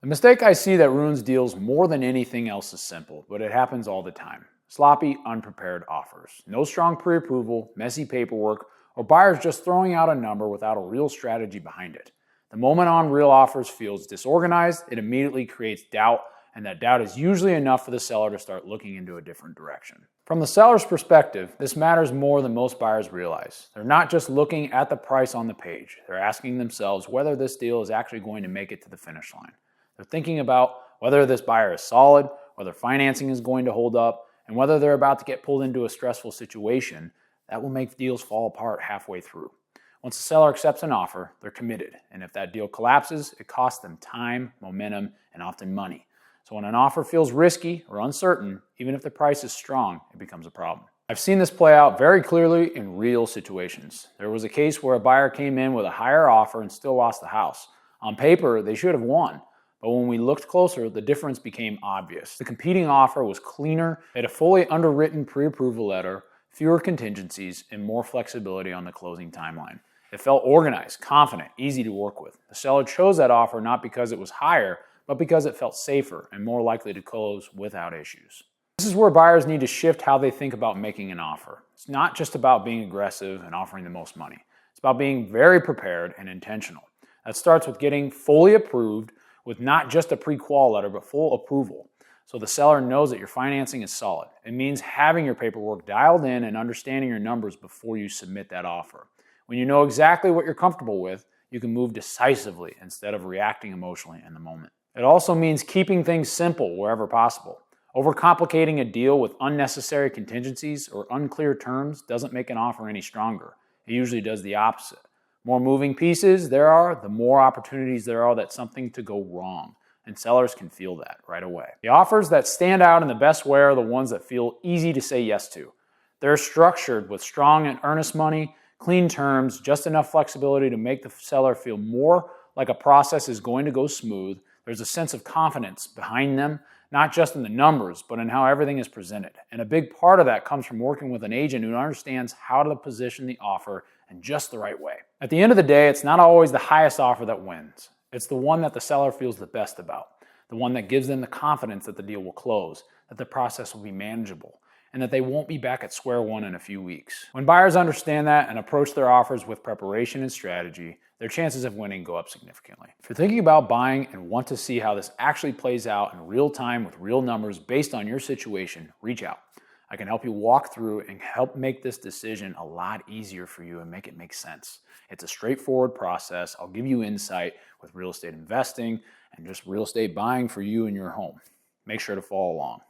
The mistake I see that ruins deals more than anything else is simple, but it happens all the time. Sloppy, unprepared offers. No strong pre-approval, messy paperwork, or buyers just throwing out a number without a real strategy behind it. The moment on real offers feels disorganized, it immediately creates doubt, and that doubt is usually enough for the seller to start looking into a different direction. From the seller's perspective, this matters more than most buyers realize. They're not just looking at the price on the page. They're asking themselves whether this deal is actually going to make it to the finish line. They're thinking about whether this buyer is solid, whether financing is going to hold up, and whether they're about to get pulled into a stressful situation that will make deals fall apart halfway through. Once the seller accepts an offer, they're committed, and if that deal collapses, it costs them time, momentum, and often money. So when an offer feels risky or uncertain, even if the price is strong, it becomes a problem. I've seen this play out very clearly in real situations. There was a case where a buyer came in with a higher offer and still lost the house. On paper, they should have won, but when we looked closer, the difference became obvious. The competing offer was cleaner, had a fully underwritten pre-approval letter, fewer contingencies, and more flexibility on the closing timeline. It felt organized, confident, easy to work with. The seller chose that offer not because it was higher, but because it felt safer and more likely to close without issues. This is where buyers need to shift how they think about making an offer. It's not just about being aggressive and offering the most money. It's about being very prepared and intentional. That starts with getting fully approved with not just a pre-qual letter, but full approval. So the seller knows that your financing is solid. It means having your paperwork dialed in and understanding your numbers before you submit that offer. When you know exactly what you're comfortable with, you can move decisively instead of reacting emotionally in the moment. It also means keeping things simple wherever possible. Overcomplicating a deal with unnecessary contingencies or unclear terms doesn't make an offer any stronger. It usually does the opposite. More moving pieces there are, the more opportunities there are that something to go wrong. And sellers can feel that right away. The offers that stand out in the best way are the ones that feel easy to say yes to. They're structured with strong and earnest money, clean terms, just enough flexibility to make the seller feel more like a process is going to go smooth. There's a sense of confidence behind them, not just in the numbers, but in how everything is presented. And a big part of that comes from working with an agent who understands how to position the offer in just the right way. At the end of the day, it's not always the highest offer that wins. It's the one that the seller feels the best about, the one that gives them the confidence that the deal will close, that the process will be manageable, and that they won't be back at square one in a few weeks. When buyers understand that and approach their offers with preparation and strategy, their chances of winning go up significantly. If you're thinking about buying and want to see how this actually plays out in real time with real numbers based on your situation, reach out. I can help you walk through and help make this decision a lot easier for you and make it make sense. It's a straightforward process. I'll give you insight with real estate investing and just real estate buying for you and your home. Make sure to follow along.